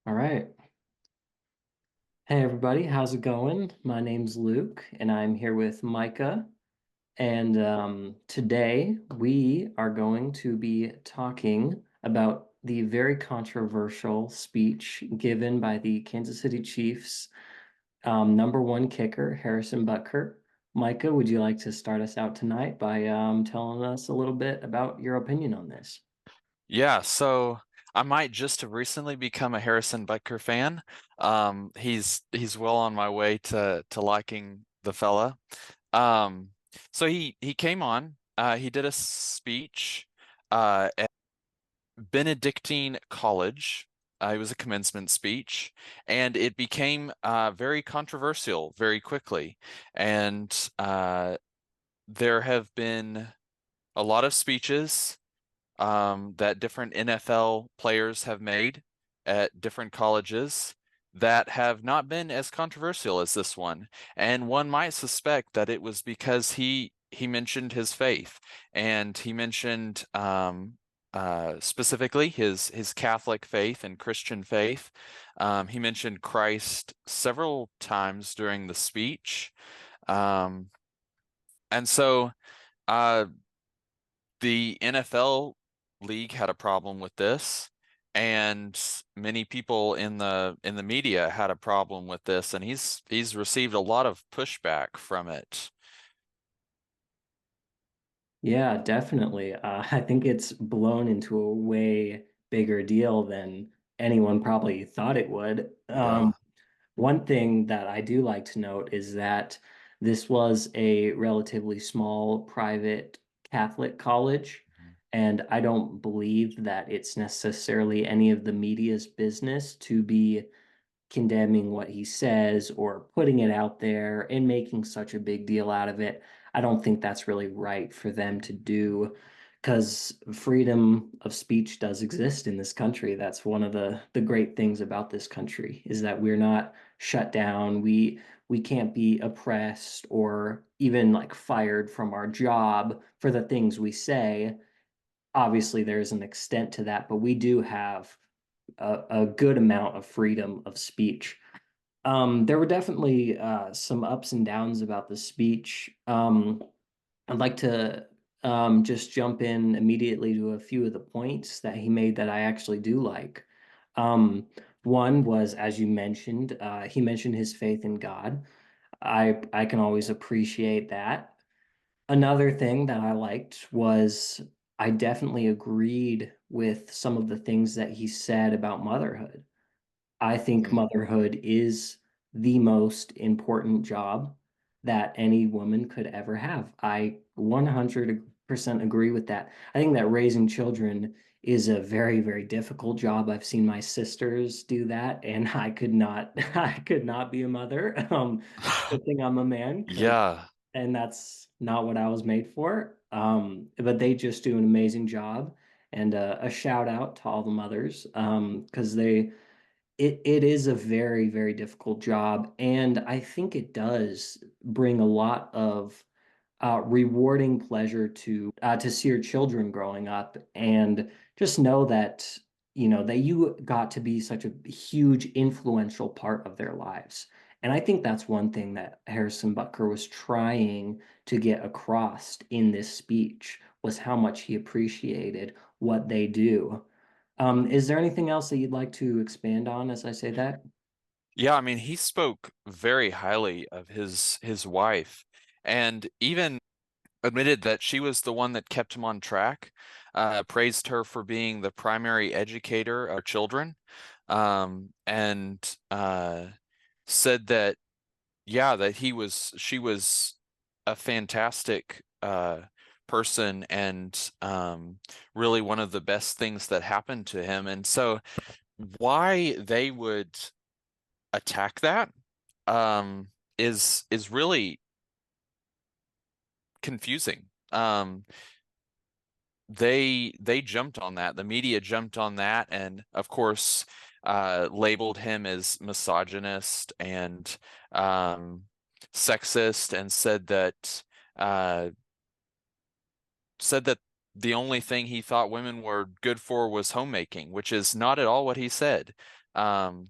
All right. Hey everybody, how's it going? My name's Luke and I'm here with Micah. And today we are going to be talking about the very controversial speech given by the Kansas City Chiefs number one kicker, Harrison Butker. Micah, would you like to start us out tonight by telling us a little bit about your opinion on this? Yeah, so I might just have recently become a Harrison Butker fan. He's well on my way to liking the fella. Um, so he came on. He did a speech at Benedictine College. It was a commencement speech, and it became very controversial very quickly. And there have been a lot of speeches that different NFL players have made at different colleges that have not been as controversial as this one. And one might suspect that it was because he mentioned his faith and he mentioned specifically his Catholic faith and Christian faith. He mentioned Christ several times during the speech. Um, and so uh, the NFL league had a problem with this, and many people in the media had a problem with this, and he's received a lot of pushback from it. Yeah, definitely. I think it's blown into a way bigger deal than anyone probably thought it would. Yeah. One thing that I do like to note is that this was a relatively small private Catholic college, and I don't believe that it's necessarily any of the media's business to be condemning what he says or putting it out there and making such a big deal out of it. I don't think that's really right for them to do because freedom of speech does exist in this country. That's one of the great things about this country is that we're not shut down. We can't be oppressed or even like fired from our job for the things we say. Obviously, there's an extent to that, but we do have a good amount of freedom of speech. There were definitely some ups and downs about the speech. I'd like to just jump in immediately to a few of the points that he made that I actually do like. One was, as you mentioned, he mentioned his faith in God. I can always appreciate that. Another thing that I liked was I definitely agreed with some of the things that he said about motherhood. I think Mm. motherhood is the most important job that any woman could ever have. I 100% agree with that. I think that raising children is a very, very difficult job. I've seen my sisters do that, and I could not, I could not be a mother. Good thing I'm a man, because Yeah. and that's not what I was made for. But they just do an amazing job, and a shout out to all the mothers, because it is a very, very difficult job, and I think it does bring a lot of rewarding pleasure to see your children growing up and just know that that you got to be such a huge influential part of their lives. And I think that's one thing that Harrison Butker was trying to get across in this speech was how much he appreciated what they do. Is there anything else that you'd like to expand on as I say that? Yeah, I mean, he spoke very highly of his wife and even admitted that she was the one that kept him on track, praised her for being the primary educator of children, and said that yeah, that she was a fantastic person and really one of the best things that happened to him. And so why they would attack that um, is really confusing. They jumped on that. The media jumped on that, and of course, labeled him as misogynist and um, sexist, and uh, said that the only thing he thought women were good for was homemaking, which is not at all what he said. Um,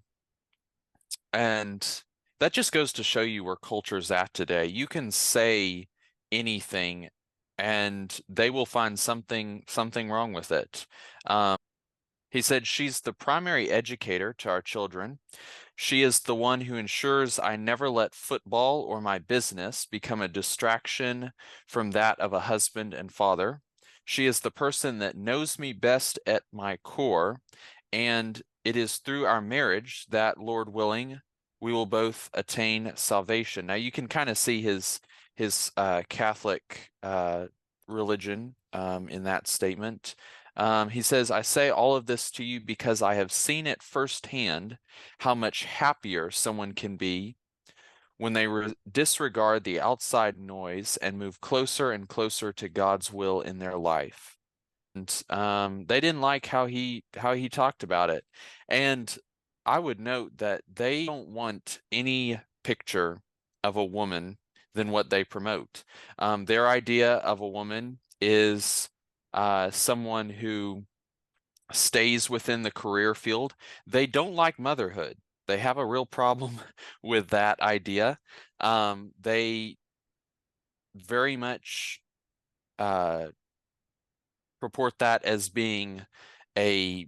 and that just goes to show you where culture's at today. You can say anything and they will find something wrong with it. He said she's the primary educator to our children. She is the one who ensures I never let football or my business become a distraction from that of a husband and father. She is the person that knows me best at my core, and it is through our marriage that, Lord willing, we will both attain salvation. Now you can kind of see his Catholic religion in that statement. He says, I say all of this to you because I have seen it firsthand how much happier someone can be when they disregard the outside noise and move closer and closer to God's will in their life. And they didn't like how he talked about it. And I would note that they don't want any picture of a woman than what they promote. Their idea of a woman is someone who stays within the career field. They don't like motherhood. They have a real problem with that idea. They very much uh, purport that as being a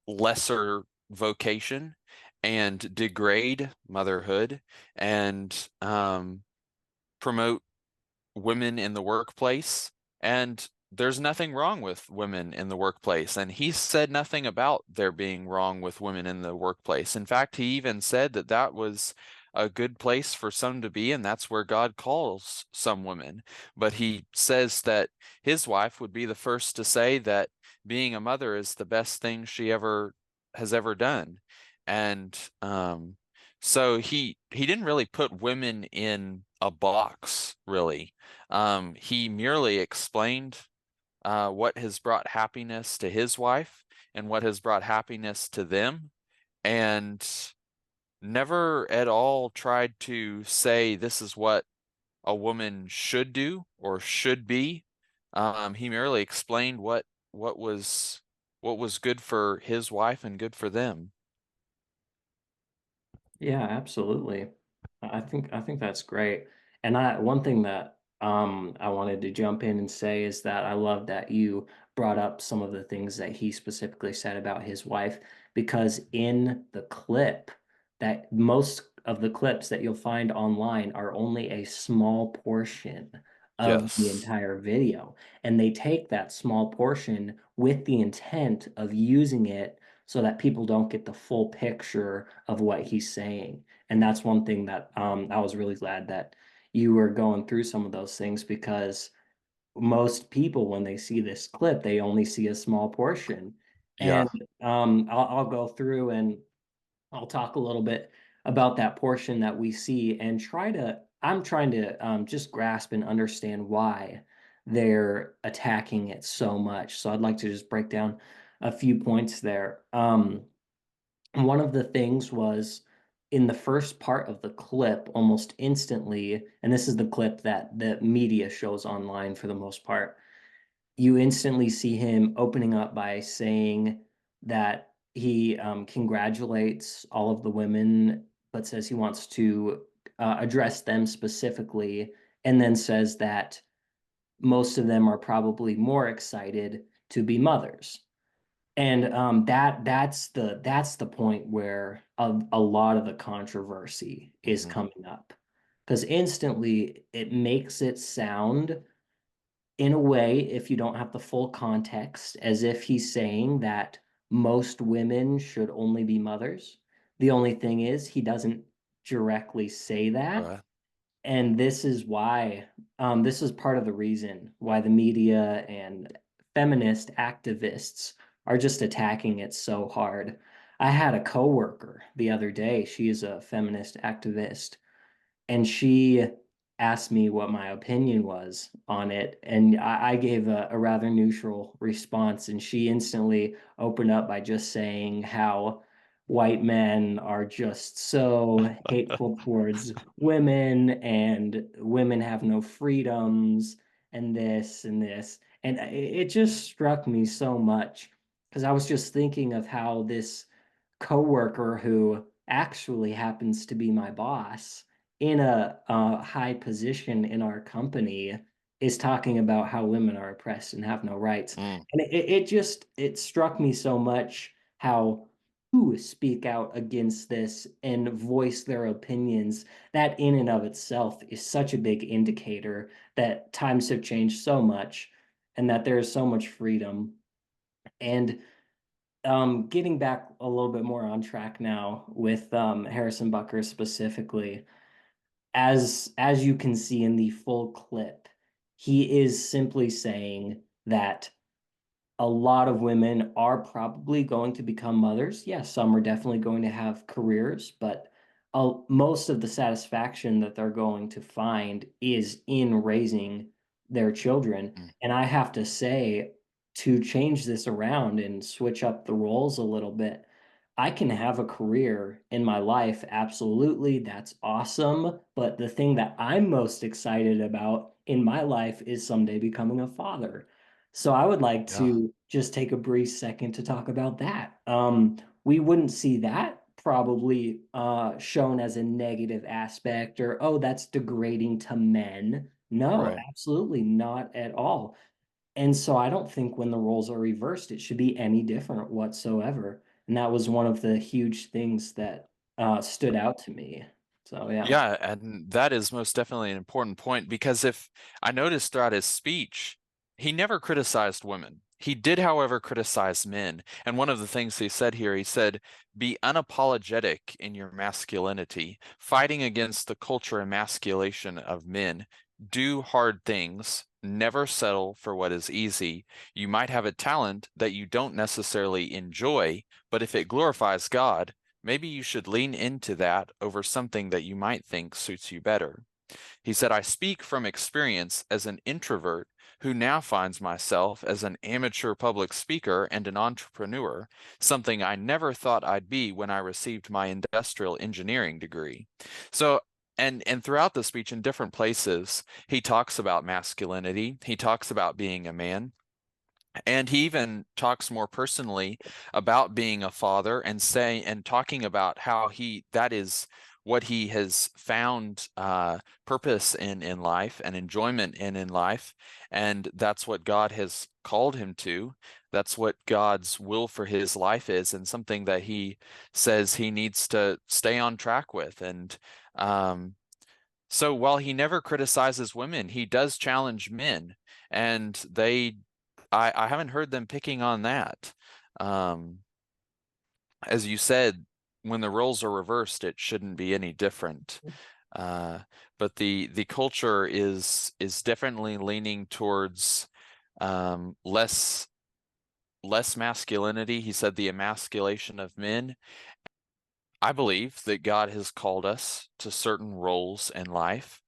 lesser vocation and degrade motherhood and promote women in the workplace. And there's nothing wrong with women in the workplace. And he said nothing about there being wrong with women in the workplace. In fact, he even said that that was a good place for some to be, and that's where God calls some women. But he says that his wife would be the first to say that being a mother is the best thing she ever has ever done. And so he didn't really put women in a box, really. He merely explained what has brought happiness to his wife and what has brought happiness to them, and never at all tried to say this is what a woman should do or should be. He merely explained what was what was good for his wife and good for them. Yeah, absolutely. I think that's great. And I one thing that I wanted to jump in and say is that I love that you brought up some of the things that he specifically said about his wife, because in the clip, that most of the clips that you'll find online are only a small portion of the Yes. entire video. And they take that small portion with the intent of using it so that people don't get the full picture of what he's saying. And that's one thing that I was really glad that you were going through some of those things, because most people, when they see this clip, they only see a small portion. And Yeah. I'll go through and I'll talk a little bit about that portion that we see and I'm trying to just grasp and understand why they're attacking it so much. So I'd like to just break down a few points there. One of the things was in the first part of the clip, almost instantly, and this is the clip that the media shows online for the most part, you instantly see him opening up by saying that he congratulates all of the women, but says he wants to address them specifically, and then says that most of them are probably more excited to be mothers. And that's the point where a lot of the controversy is Hmm. coming up. Because instantly it makes it sound, in a way, if you don't have the full context, as if he's saying that most women should only be mothers. The only thing is, he doesn't directly say that. Right. And this is why, this is part of the reason why the media and feminist activists are just attacking it so hard. I had a coworker the other day. She is a feminist activist, and she asked me what my opinion was on it, and I gave a rather neutral response, and she instantly opened up by just saying how white men are just so hateful towards women, and women have no freedoms, and this and this. And it just struck me so much, because I was just thinking of how this coworker who actually happens to be my boss in a high position in our company is talking about how women are oppressed and have no rights. Mm, And it just it struck me so much how who speak out against this and voice their opinions. That in and of itself is such a big indicator that times have changed so much and that there is so much freedom. And getting back a little bit more on track now with Harrison Bucker specifically, as you can see in the full clip, he is simply saying that a lot of women are probably going to become mothers. Yes, some are definitely going to have careers, but most of the satisfaction that they're going to find is in raising their children. mm. And I have to say, to change this around and switch up the roles a little bit, I can have a career in my life. Absolutely. That's awesome. But the thing that I'm most excited about in my life is someday becoming a father. So I would like Yeah, to just take a brief second to talk about that. We wouldn't see that probably shown as a negative aspect or, oh, that's degrading to men. No, right. absolutely not at all. And so I don't think when the roles are reversed, it should be any different whatsoever. And that was one of the huge things that stood out to me. So yeah. Yeah, and that is most definitely an important point because if I noticed throughout his speech, he never criticized women. He did, however, criticize men. And one of the things he said here, he said, be unapologetic in your masculinity, fighting against the culture emasculation of men. Do hard things, never settle for what is easy. You might have a talent that you don't necessarily enjoy, but if it glorifies God, maybe you should lean into that over something that you might think suits you better. He said, I speak from experience as an introvert who now finds myself as an amateur public speaker and an entrepreneur, something I never thought I'd be when I received my industrial engineering degree. So, and throughout the speech in different places, he talks about masculinity. He talks about being a man. And he even talks more personally about being a father and talking about how that is what he has found purpose in life and enjoyment in life. And that's what God has called him to. That's what God's will for his life is, and something that he says he needs to stay on track with. And so while he never criticizes women, he does challenge men, and I haven't heard them picking on that. Um, as you said, when the roles are reversed, it shouldn't be any different. Uh, but the culture is definitely leaning towards less masculinity. He said the emasculation of men. I believe that God has called us to certain roles in life.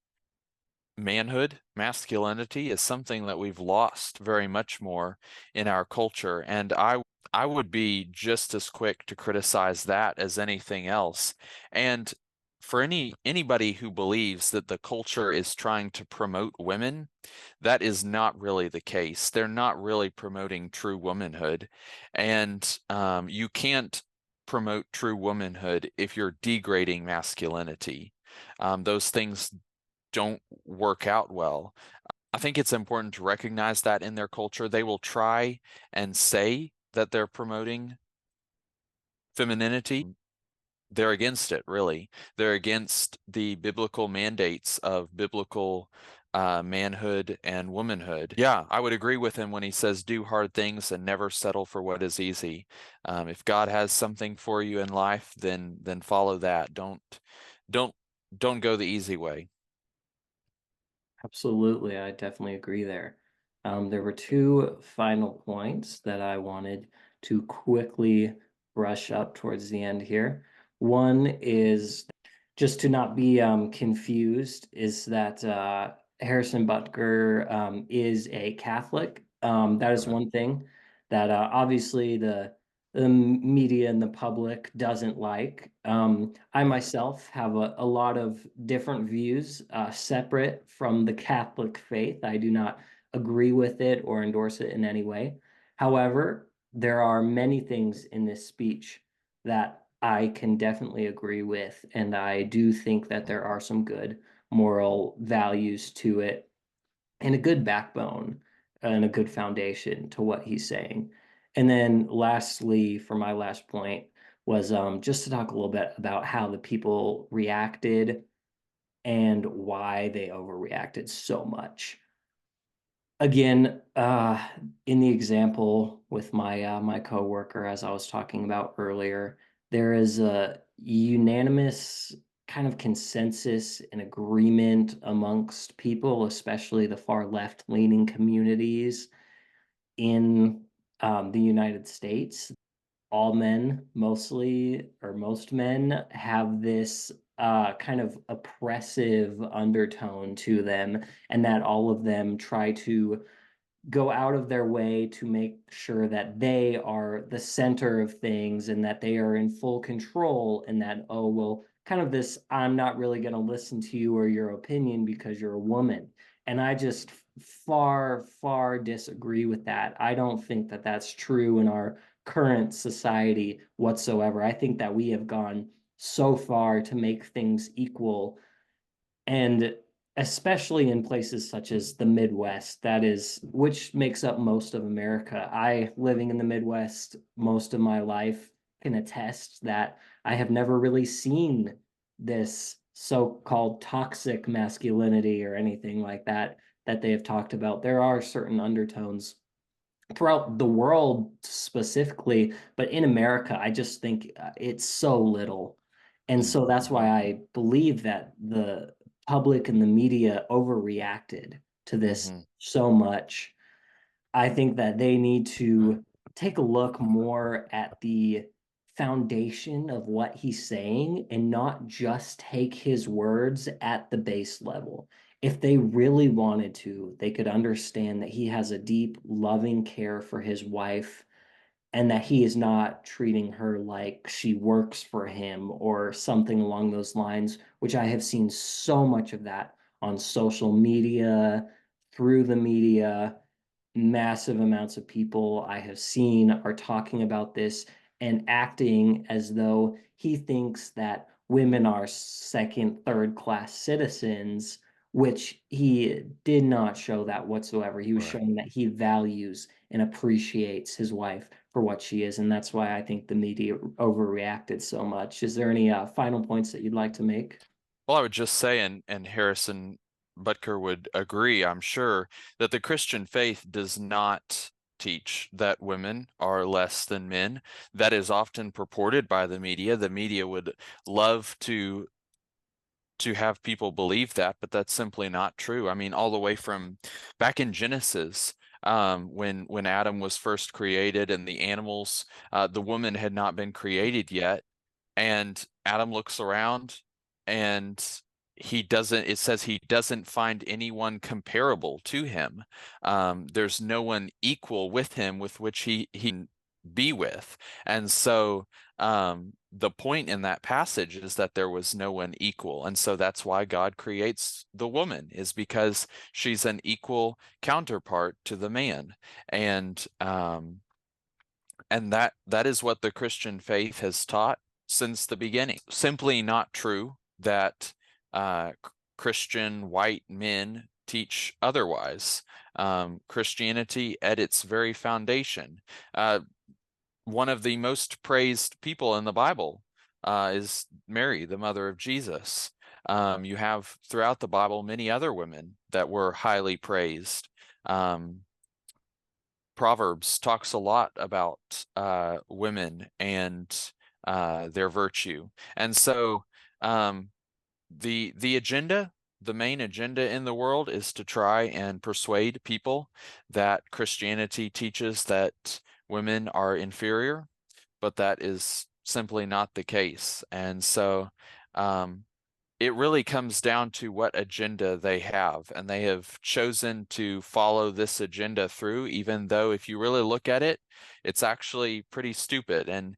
Manhood, masculinity is something that we've lost very much more in our culture. And I would be just as quick to criticize that as anything else. And for anybody who believes that the culture is trying to promote women, that is not really the case. They're not really promoting true womanhood. And you can't promote true womanhood if you're degrading masculinity. Those things don't work out well. I think it's important to recognize that in their culture, they will try and say that they're promoting femininity. They're against it, really. They're against the biblical mandates of biblical manhood and womanhood. Yeah, I would agree with him when he says, do hard things and never settle for what is easy. If God has something for you in life, then follow that. Don't don't go the easy way. Absolutely, I definitely agree there. There were two final points that I wanted to quickly brush up towards the end here. One is just to not be confused, is that Harrison Butker is a Catholic. That is Okay. one thing that obviously the media and the public doesn't like. I myself have a lot of different views separate from the Catholic faith. I do not agree with it or endorse it in any way. However, there are many things in this speech that I can definitely agree with, and I do think that there are some good moral values to it and a good backbone and a good foundation to what he's saying. And then lastly, for my last point, was just to talk a little bit about how the people reacted and why they overreacted so much. Again, in the example with my coworker, as I was talking about earlier, there is a unanimous kind of consensus and agreement amongst people, especially the far left-leaning communities in the United States. All men, mostly, or most men, have this kind of oppressive undertone to them, and that all of them try to go out of their way to make sure that they are the center of things and that they are in full control, and that, oh, well, kind of this, I'm not really going to listen to you or your opinion because you're a woman. And I just far, far disagree with that. I don't think that that's true in our current society whatsoever. I think that we have gone so far to make things equal, and especially in places such as the Midwest, that is, which makes up most of America. I, living in the Midwest most of my life, can attest that I have never really seen this so-called toxic masculinity or anything like that that they have talked about. There are certain undertones throughout the world specifically, but in America, I just think it's so little. And so that's why Mm-hmm. I believe that the public and the media overreacted to this Mm-hmm. so much. I think that they need to take a look more at the foundation of what he's saying and not just take his words at the base level. If they really wanted to, they could understand that he has a deep, loving care for his wife and that he is not treating her like she works for him or something along those lines, which I have seen so much of that on social media, through the media. Massive amounts of people I have seen are talking about this and acting as though he thinks that women are second, third class citizens, which he did not show that whatsoever. He was Right. showing that he values and appreciates his wife for what she is. And that's why I think the media overreacted so much. Is there any final points that you'd like to make? Well, I would just say, and Harrison Butker would agree, I'm sure, that the Christian faith does not teach that women are less than men. That is often purported by the media. The media would love to have people believe that, but that's simply not true. I mean, all the way from back in Genesis, when Adam was first created and the animals, the woman had not been created yet, and Adam looks around and he doesn't, it says he doesn't find anyone comparable to him. There's no one equal with him with which he can be with. And so the point in that passage is that there was no one equal. And so that's why God creates the woman, is because she's an equal counterpart to the man. And that is what the Christian faith has taught since the beginning. Simply not true that Christian white men teach otherwise. Christianity, at its very foundation, one of the most praised people in the Bible is Mary, the mother of Jesus. You have throughout the Bible many other women that were highly praised. Um, Proverbs talks a lot about women and their virtue. And so the agenda, the main agenda in the world is to try and persuade people that Christianity teaches that women are inferior, but that is simply not the case. And so um, it really comes down to what agenda they have, and they have chosen to follow this agenda through, even though if you really look at it, it's actually pretty stupid. And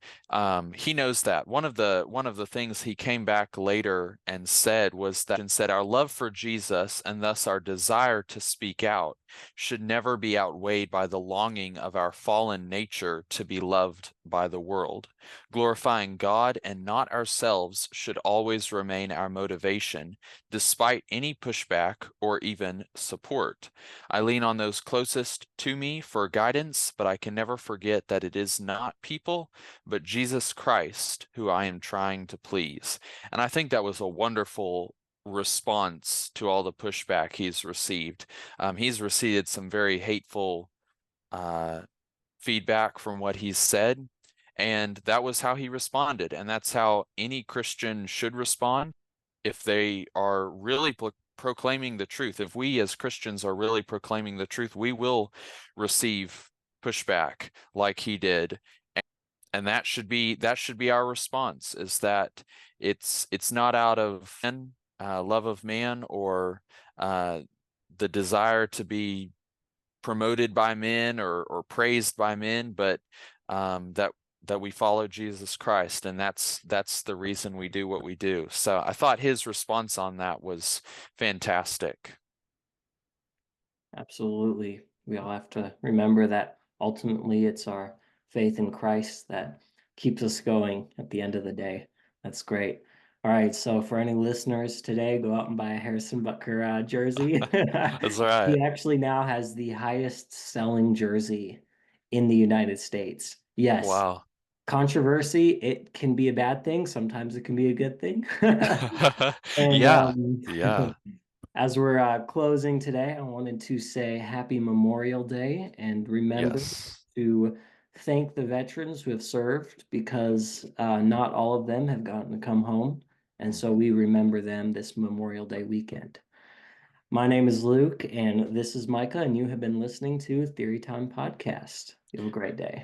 he knows that. One of the things he came back later and said was that, and said, our love for Jesus and thus our desire to speak out should never be outweighed by the longing of our fallen nature to be loved by the world. Glorifying God and not ourselves should always remain our motivation, despite any pushback or even support. I lean on those closest to me for guidance, but I can never forget that it is not people, but Jesus Christ who I am trying to please. And I think that was a wonderful response to all the pushback he's received. He's received some very hateful uh, feedback from what he's said, and that was how he responded. And that's how any Christian should respond if they are really proclaiming the truth. If we as Christians are really proclaiming the truth, we will receive pushback like he did. And that should be our response, is that it's not out of love of man, or uh, the desire to be promoted by men, or praised by men, but that we follow Jesus Christ, and that's the reason we do what we do. So I thought his response on that was fantastic. Absolutely. We all have to remember that ultimately it's our faith in Christ that keeps us going at the end of the day. That's great. All right, so for any listeners today, go out and buy a Harrison Butker jersey. That's right. He actually now has the highest selling jersey in the United States. Yes, Wow. controversy, it can be a bad thing. Sometimes it can be a good thing. And Yeah. Yeah. as we're closing today, I wanted to say happy Memorial Day and remember Yes. to thank the veterans who have served, because not all of them have gotten to come home. And so Mhm. we remember them this Memorial Day weekend. My name is Luke, and this is Micah, and you have been listening to Theory Time Podcast. You have a great day.